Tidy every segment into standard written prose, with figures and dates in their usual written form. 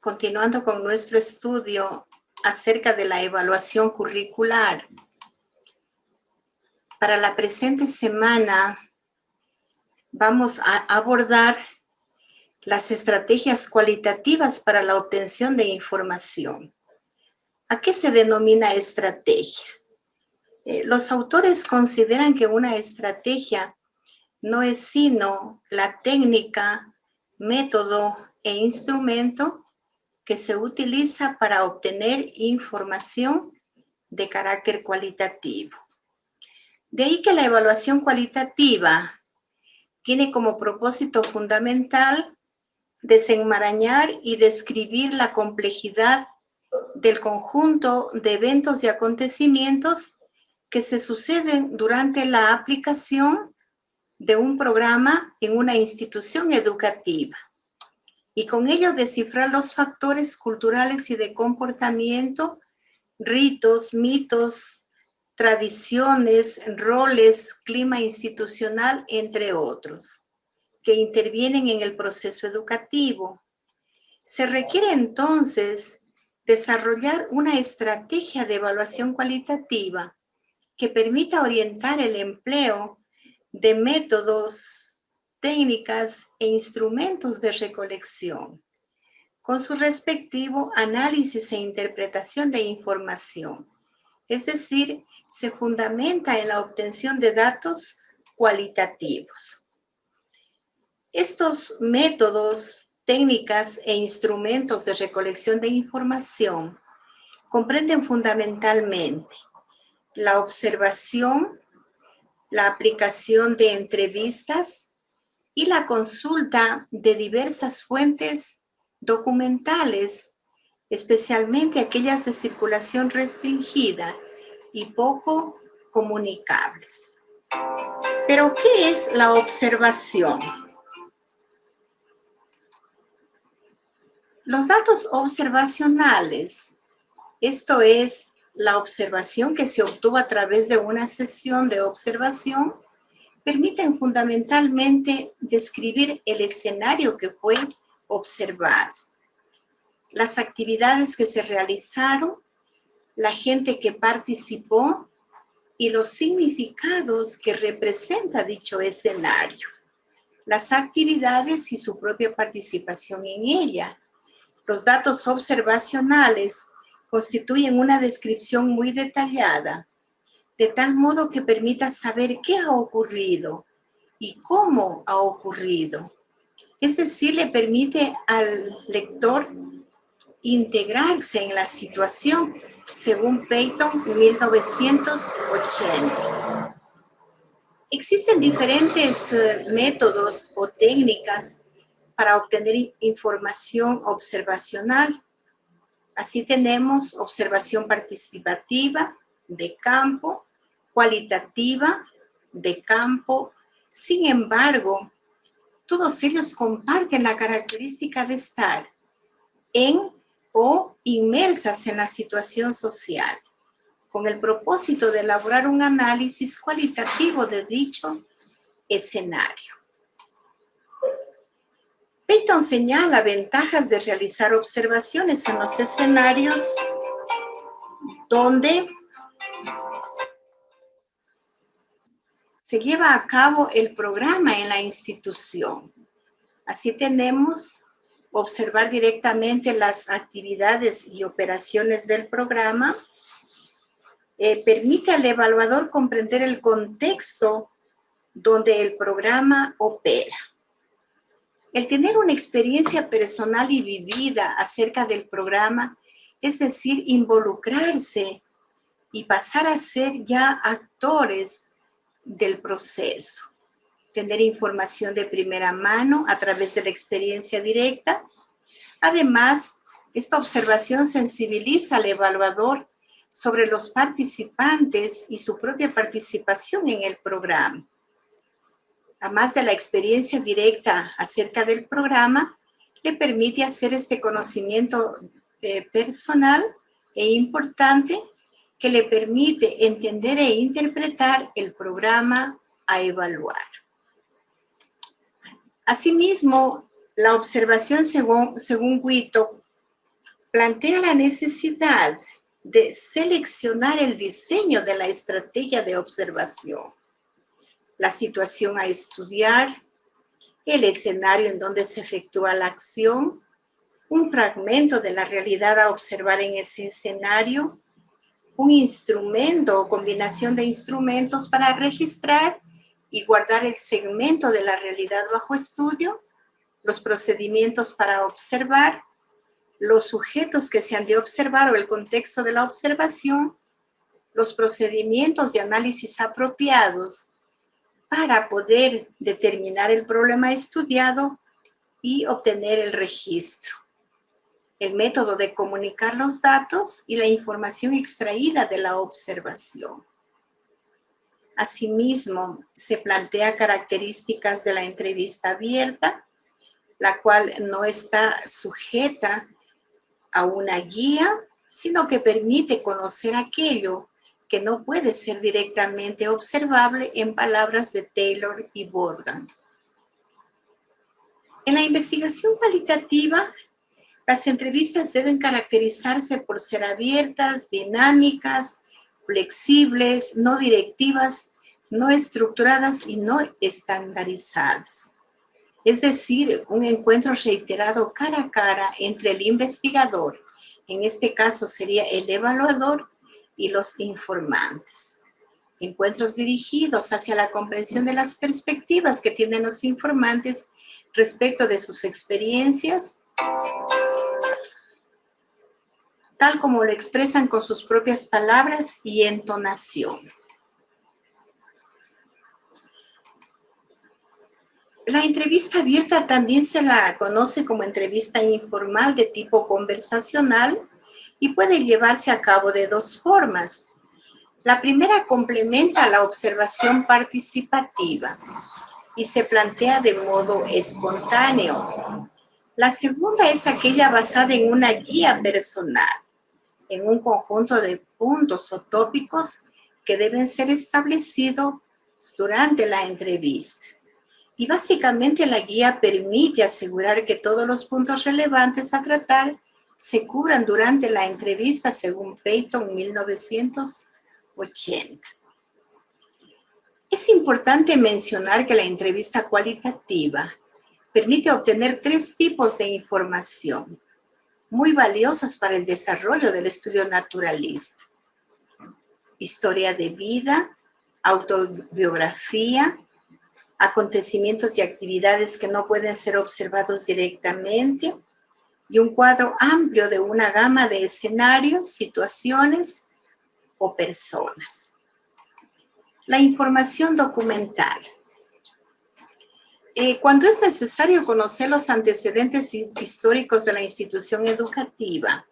continuando con nuestro estudio acerca de la evaluación curricular. Para la presente semana vamos a abordar las estrategias cualitativas para la obtención de información. ¿A qué se denomina estrategia? Los autores consideran que una estrategia no es sino la técnica, método e instrumento que se utiliza para obtener información de carácter cualitativo. De ahí que la evaluación cualitativa tiene como propósito fundamental desenmarañar y describir la complejidad del conjunto de eventos y acontecimientos que se suceden durante la aplicación de un programa en una institución educativa, y con ello descifrar los factores culturales y de comportamiento, ritos, mitos, tradiciones, roles, clima institucional, entre otros, que intervienen en el proceso educativo. Se requiere entonces desarrollar una estrategia de evaluación cualitativa que permita orientar el empleo de métodos, técnicas e instrumentos de recolección, con su respectivo análisis e interpretación de información. Es decir, se fundamenta en la obtención de datos cualitativos. Estos métodos, técnicas e instrumentos de recolección de información comprenden fundamentalmente la observación, la aplicación de entrevistas y la consulta de diversas fuentes documentales, especialmente aquellas de circulación restringida y poco comunicables. ¿Pero qué es la observación? Los datos observacionales, esto es, la observación que se obtuvo a través de una sesión de observación, permiten fundamentalmente describir el escenario que fue observado, las actividades que se realizaron, la gente que participó y los significados que representa dicho escenario, las actividades y su propia participación en ella. Los datos observacionales constituyen una descripción muy detallada, de tal modo que permita saber qué ha ocurrido y cómo ha ocurrido. Es decir, le permite al lector integrarse en la situación, según Peyton, 1980. Existen diferentes métodos o técnicas para obtener información observacional. Así tenemos observación participativa, de campo, cualitativa, de campo. Sin embargo, todos ellos comparten la característica de estar en o inmersas en la situación social, con el propósito de elaborar un análisis cualitativo de dicho escenario. Peyton señala ventajas de realizar observaciones en los escenarios donde se lleva a cabo el programa en la institución. Así tenemos observar directamente las actividades y operaciones del programa, permite al evaluador comprender el contexto donde el programa opera. El tener una experiencia personal y vivida acerca del programa, es decir, involucrarse y pasar a ser ya actores del proceso. Tener información de primera mano a través de la experiencia directa. Además, esta observación sensibiliza al evaluador sobre los participantes y su propia participación en el programa. Además de la experiencia directa acerca del programa, le permite hacer este conocimiento personal e importante que le permite entender e interpretar el programa a evaluar. Asimismo, la observación según Wittok plantea la necesidad de seleccionar el diseño de la estrategia de observación, la situación a estudiar, el escenario en donde se efectúa la acción, un fragmento de la realidad a observar en ese escenario, un instrumento o combinación de instrumentos para registrar y guardar el segmento de la realidad bajo estudio, los procedimientos para observar, los sujetos que se han de observar o el contexto de la observación, los procedimientos de análisis apropiados para poder determinar el problema estudiado y obtener el registro, el método de comunicar los datos y la información extraída de la observación. Asimismo, se plantea características de la entrevista abierta, la cual no está sujeta a una guía, sino que permite conocer aquello que no puede ser directamente observable, en palabras de Taylor y Borgen. En la investigación cualitativa, las entrevistas deben caracterizarse por ser abiertas, dinámicas, flexibles, no directivas, no estructuradas y no estandarizadas. Es decir, un encuentro reiterado cara a cara entre el investigador, en este caso sería el evaluador, y los informantes. Encuentros dirigidos hacia la comprensión de las perspectivas que tienen los informantes respecto de sus experiencias, tal como lo expresan con sus propias palabras y entonación. La entrevista abierta también se la conoce como entrevista informal de tipo conversacional y puede llevarse a cabo de dos formas. La primera complementa la observación participativa y se plantea de modo espontáneo. La segunda es aquella basada en una guía personal, en un conjunto de puntos o tópicos que deben ser establecidos durante la entrevista. Y básicamente la guía permite asegurar que todos los puntos relevantes a tratar se cubran durante la entrevista, según Peyton, 1980. Es importante mencionar que la entrevista cualitativa permite obtener tres tipos de información muy valiosas para el desarrollo del estudio naturalista: historia de vida, autobiografía, acontecimientos y actividades que no pueden ser observados directamente, y un cuadro amplio de una gama de escenarios, situaciones o personas. La información documental. Cuando es necesario conocer los antecedentes históricos de la institución educativa,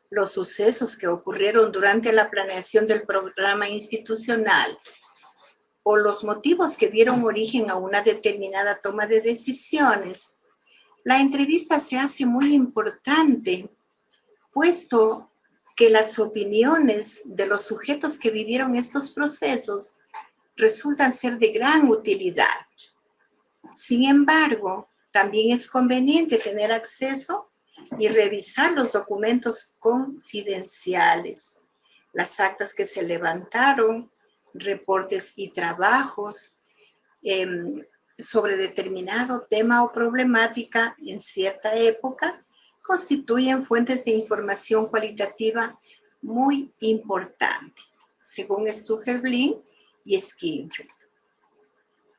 los sucesos que ocurrieron durante la planeación del programa institucional o los motivos que dieron origen a una determinada toma de decisiones, la entrevista se hace muy importante, puesto que las opiniones de los sujetos que vivieron estos procesos resultan ser de gran utilidad. Sin embargo, también es conveniente tener acceso y revisar los documentos confidenciales, las actas que se levantaron, reportes y trabajos sobre determinado tema o problemática en cierta época, constituyen fuentes de información cualitativa muy importante, según Stugel-Blin y Skinfeld.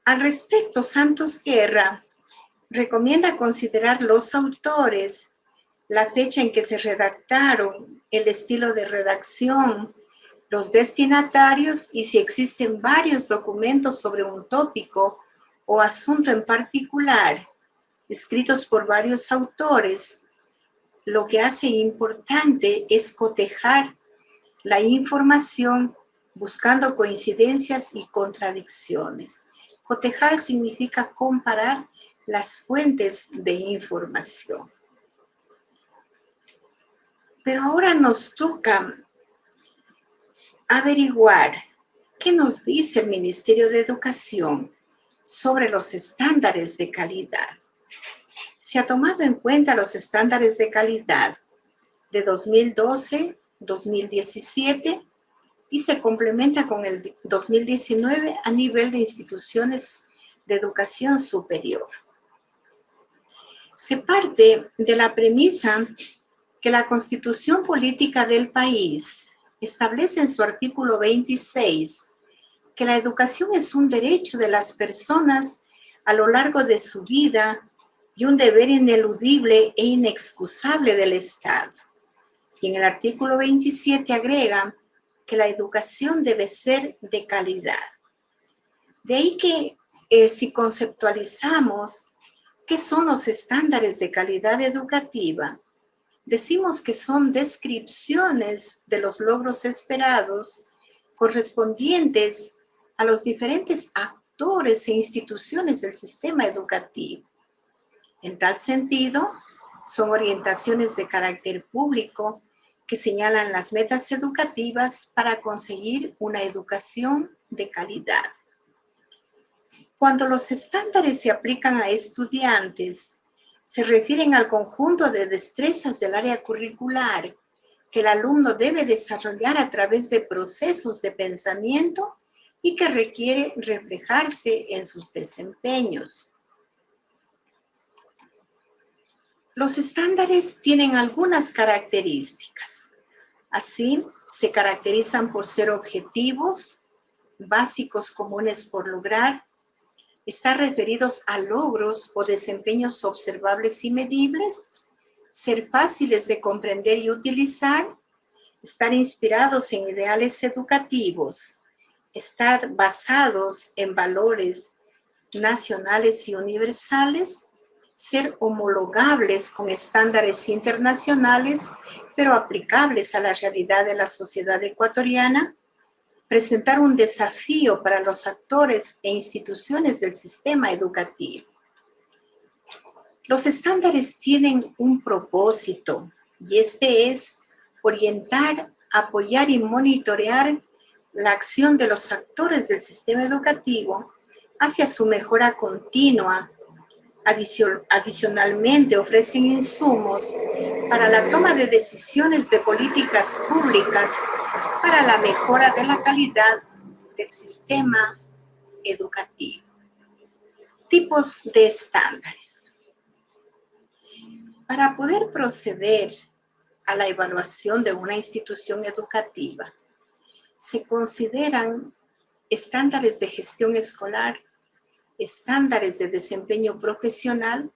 Al respecto, Santos Guerra recomienda considerar los autores, la fecha en que se redactaron, el estilo de redacción, los destinatarios y si existen varios documentos sobre un tópico o asunto en particular, escritos por varios autores. Lo que hace importante es cotejar la información buscando coincidencias y contradicciones. Cotejar significa comparar las fuentes de información. Pero ahora nos toca averiguar qué nos dice el Ministerio de Educación sobre los estándares de calidad. Se ha tomado en cuenta los estándares de calidad de 2012-2017 y se complementa con el 2019 a nivel de instituciones de educación superior. Se parte de la premisa que la Constitución Política del país establece en su artículo 26 que la educación es un derecho de las personas a lo largo de su vida y un deber ineludible e inexcusable del Estado. Y en el artículo 27 agrega que la educación debe ser de calidad. De ahí que si conceptualizamos qué son los estándares de calidad educativa, decimos que son descripciones de los logros esperados correspondientes a los diferentes actores e instituciones del sistema educativo. En tal sentido, son orientaciones de carácter público que señalan las metas educativas para conseguir una educación de calidad. Cuando los estándares se aplican a estudiantes, se refieren al conjunto de destrezas del área curricular que el alumno debe desarrollar a través de procesos de pensamiento y que requiere reflejarse en sus desempeños. Los estándares tienen algunas características. Así, se caracterizan por ser objetivos, básicos comunes por lograr, estar referidos a logros o desempeños observables y medibles, ser fáciles de comprender y utilizar, estar inspirados en ideales educativos, estar basados en valores nacionales y universales, ser homologables con estándares internacionales, pero aplicables a la realidad de la sociedad ecuatoriana, presentar un desafío para los actores e instituciones del sistema educativo. Los estándares tienen un propósito y este es orientar, apoyar y monitorear la acción de los actores del sistema educativo hacia su mejora continua. Adicionalmente, ofrecen insumos para la toma de decisiones de políticas públicas para la mejora de la calidad del sistema educativo. Tipos de estándares. Para poder proceder a la evaluación de una institución educativa, se consideran estándares de gestión escolar, estándares de desempeño profesional,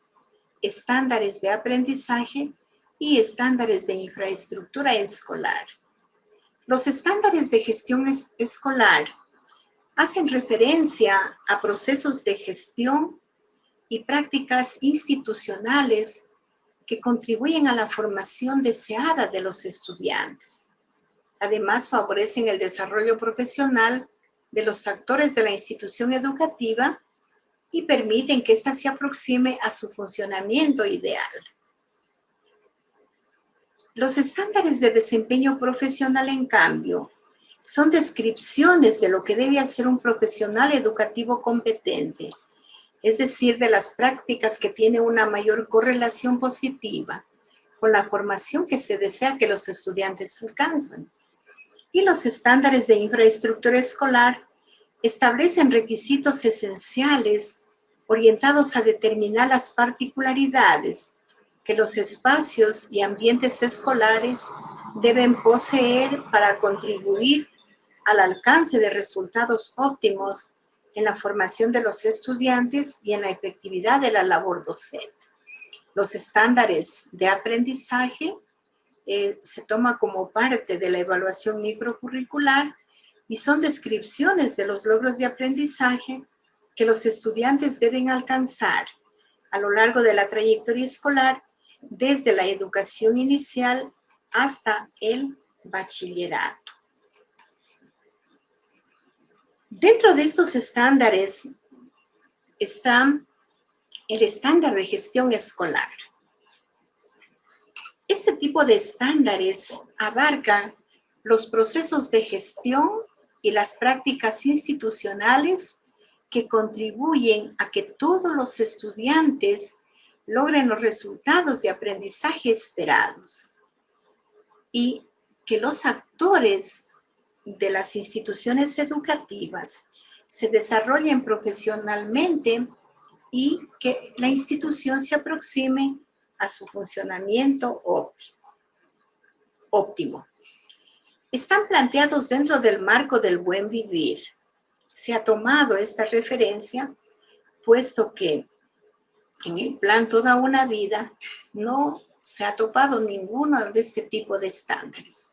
estándares de aprendizaje y estándares de infraestructura escolar. Los estándares de gestión escolar hacen referencia a procesos de gestión y prácticas institucionales que contribuyen a la formación deseada de los estudiantes. Además, favorecen el desarrollo profesional de los actores de la institución educativa y permiten que ésta se aproxime a su funcionamiento ideal. Los estándares de desempeño profesional, en cambio, son descripciones de lo que debe hacer un profesional educativo competente, es decir, de las prácticas que tienen una mayor correlación positiva con la formación que se desea que los estudiantes alcancen. Y los estándares de infraestructura escolar establecen requisitos esenciales orientados a determinar las particularidades que los espacios y ambientes escolares deben poseer para contribuir al alcance de resultados óptimos en la formación de los estudiantes y en la efectividad de la labor docente. Los estándares de aprendizaje se toma como parte de la evaluación microcurricular y son descripciones de los logros de aprendizaje que los estudiantes deben alcanzar a lo largo de la trayectoria escolar desde la educación inicial hasta el bachillerato. Dentro de estos estándares está el estándar de gestión escolar. Este tipo de estándares abarca los procesos de gestión y las prácticas institucionales que contribuyen a que todos los estudiantes logren los resultados de aprendizaje esperados. y que los actores de las instituciones educativas se desarrollen profesionalmente y que la institución se aproxime a su funcionamiento óptimo. Están planteados dentro del marco del buen vivir. Se ha tomado esta referencia, puesto que en el plan Toda una Vida no se ha topado ninguno de este tipo de estándares.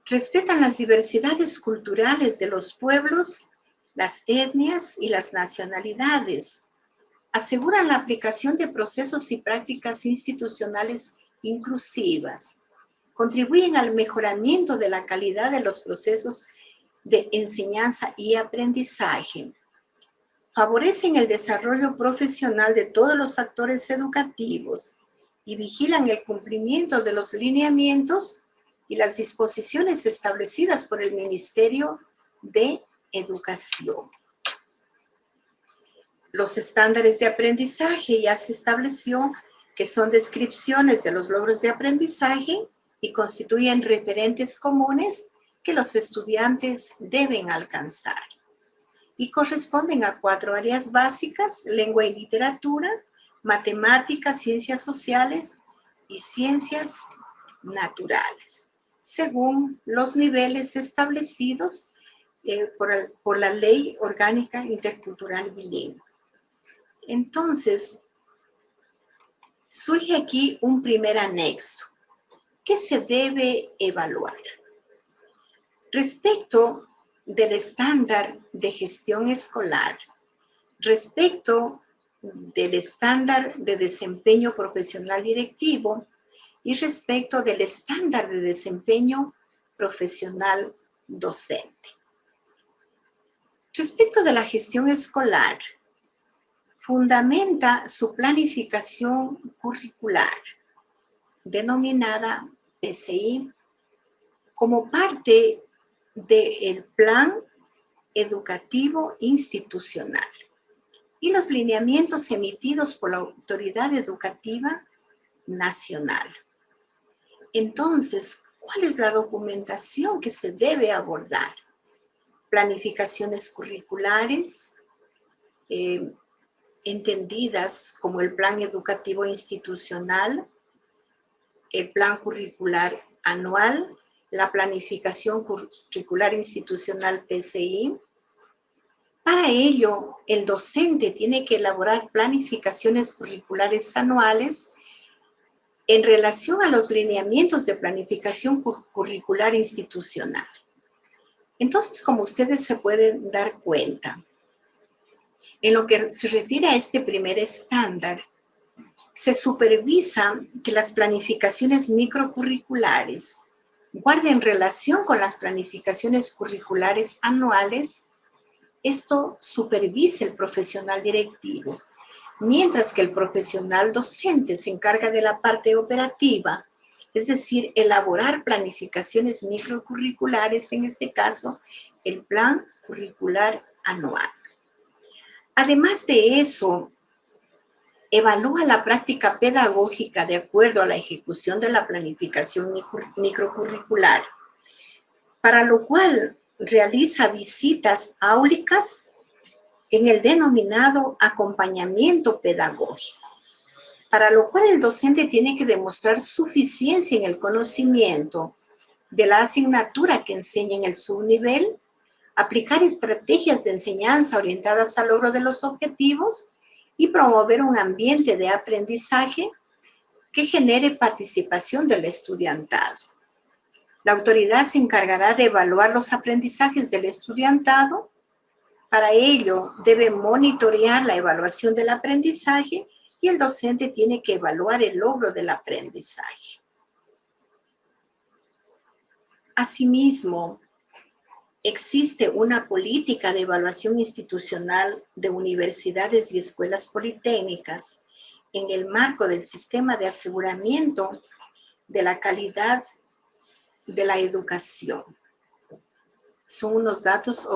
Respetan las diversidades culturales de los pueblos, las etnias y las nacionalidades. Aseguran la aplicación de procesos y prácticas institucionales inclusivas. Contribuyen al mejoramiento de la calidad de los procesos de enseñanza y aprendizaje. Favorecen el desarrollo profesional de todos los actores educativos y vigilan el cumplimiento de los lineamientos y las disposiciones establecidas por el Ministerio de Educación. Los estándares de aprendizaje ya se estableció que son descripciones de los logros de aprendizaje y constituyen referentes comunes que los estudiantes deben alcanzar. Y corresponden a 4 áreas básicas: lengua y literatura, matemáticas, ciencias sociales y ciencias naturales, según los niveles establecidos por la Ley Orgánica Intercultural Bilingüe. Entonces, surge aquí un primer anexo. ¿Qué se debe evaluar? Respecto del estándar de gestión escolar, respecto del estándar de desempeño profesional directivo y respecto del estándar de desempeño profesional docente. Respecto de la gestión escolar, fundamenta su planificación curricular, denominada PCI, como parte del Plan Educativo Institucional y los lineamientos emitidos por la Autoridad Educativa Nacional. Entonces, ¿cuál es la documentación que se debe abordar? Planificaciones curriculares, entendidas como el Plan Educativo Institucional, el Plan Curricular Anual, la Planificación Curricular Institucional PCI. Para ello, el docente tiene que elaborar planificaciones curriculares anuales en relación a los lineamientos de planificación curricular institucional. Entonces, como ustedes se pueden dar cuenta, en lo que se refiere a este primer estándar, se supervisa que las planificaciones microcurriculares guarden relación con las planificaciones curriculares anuales. Esto supervisa el profesional directivo, mientras que el profesional docente se encarga de la parte operativa, es decir, elaborar planificaciones microcurriculares, en este caso, el plan curricular anual. Además de eso, evalúa la práctica pedagógica de acuerdo a la ejecución de la planificación microcurricular, para lo cual realiza visitas áulicas en el denominado acompañamiento pedagógico, para lo cual el docente tiene que demostrar suficiencia en el conocimiento de la asignatura que enseña en el subnivel, aplicar estrategias de enseñanza orientadas al logro de los objetivos y promover un ambiente de aprendizaje que genere participación del estudiantado. La autoridad se encargará de evaluar los aprendizajes del estudiantado. Para ello, debe monitorear la evaluación del aprendizaje y el docente tiene que evaluar el logro del aprendizaje. Asimismo, existe una política de evaluación institucional de universidades y escuelas politécnicas en el marco del sistema de aseguramiento de la calidad de la educación. Son unos datos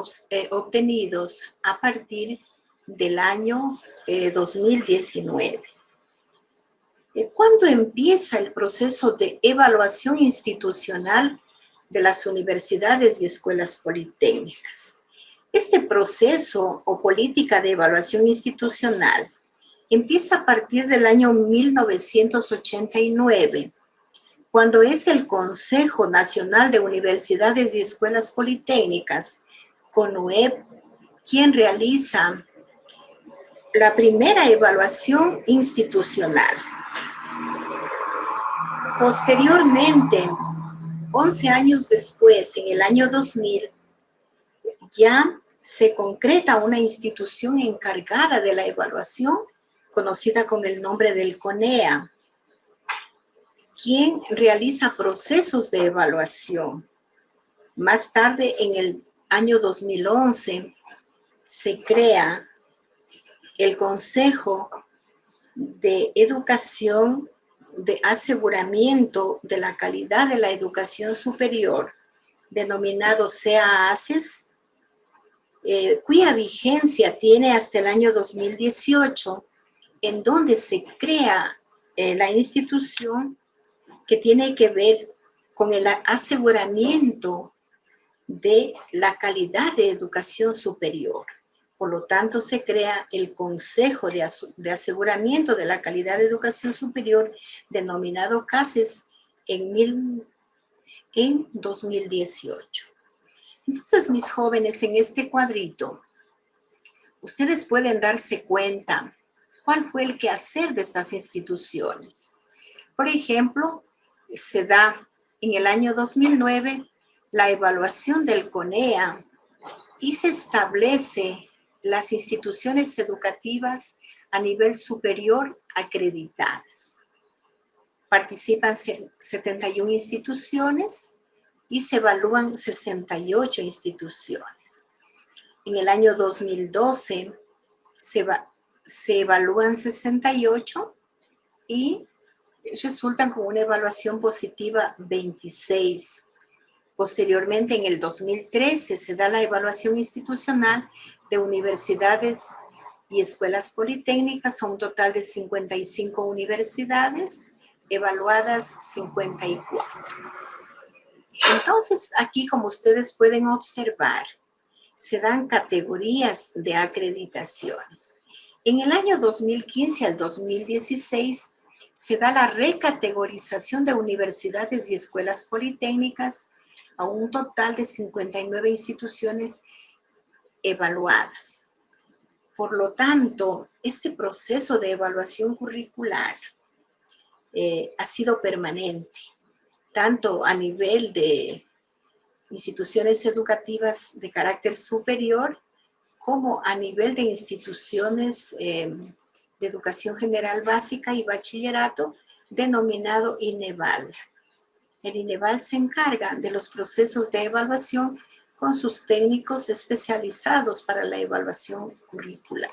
obtenidos a partir del año 2019. ¿Cuándo empieza el proceso de evaluación institucional de las universidades y escuelas politécnicas? Este proceso o política de evaluación institucional empieza a partir del año 1989, cuando es el Consejo Nacional de Universidades y Escuelas Politécnicas, CONUEP, quien realiza la primera evaluación institucional. Posteriormente, 11 años después, en el año 2000, ya se concreta una institución encargada de la evaluación, conocida con el nombre del CONEA, quien realiza procesos de evaluación. Más tarde, en el año 2011, se crea el Consejo de Educación de Aseguramiento de la Calidad de la Educación Superior, denominado CAACES, cuya vigencia tiene hasta el año 2018, en donde se crea la institución que tiene que ver con el aseguramiento de la calidad de educación superior. Por lo tanto, se crea el Consejo de Aseguramiento de la Calidad de Educación Superior, denominado CASES, en 2018. Entonces, mis jóvenes, en este cuadrito, ustedes pueden darse cuenta cuál fue el quehacer de estas instituciones. Por ejemplo, se da en el año 2009 la evaluación del CONEA y se establece las instituciones educativas a nivel superior acreditadas. Participan 71 instituciones y se evalúan 68 instituciones. En el año 2012 se evalúan 68 y resultan con una evaluación positiva 26. Posteriormente, en el 2013, se da la evaluación institucional de universidades y escuelas politécnicas a un total de 55 universidades, evaluadas 54. Entonces, aquí, como ustedes pueden observar, se dan categorías de acreditaciones. En el año 2015 al 2016, se da la recategorización de universidades y escuelas politécnicas a un total de 59 instituciones evaluadas. Por lo tanto, este proceso de evaluación curricular ha sido permanente, tanto a nivel de instituciones educativas de carácter superior, como a nivel de instituciones de educación general básica y bachillerato, denominado INEVAL. El INEVAL se encarga de los procesos de evaluación con sus técnicos especializados para la evaluación curricular.